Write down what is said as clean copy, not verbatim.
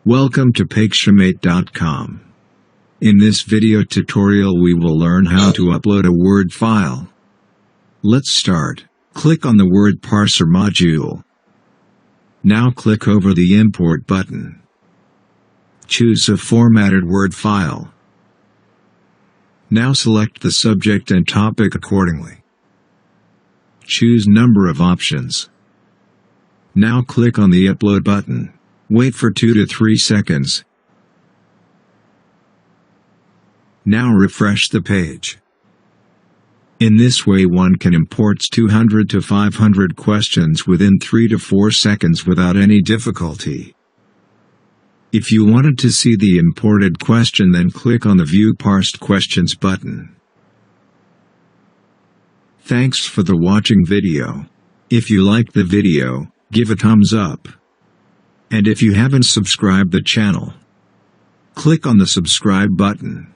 Welcome to Parikshamate.com. In this video tutorial we will learn how to upload a Word file. Let's start. Click on the Word Parser module. Now click over the Import button. Choose a formatted Word file. Now select the subject and topic accordingly. Choose number of options. Now click on the Upload button. Wait for 2 to 3 seconds. Now refresh the page. In this way one can import 200 to 500 questions within 3 to 4 seconds without any difficulty. If you wanted to see the imported question, then click on the View Parsed Questions button. Thanks for the watching video. If you liked the video, give a thumbs up. And if you haven't subscribed the channel, click on the subscribe button.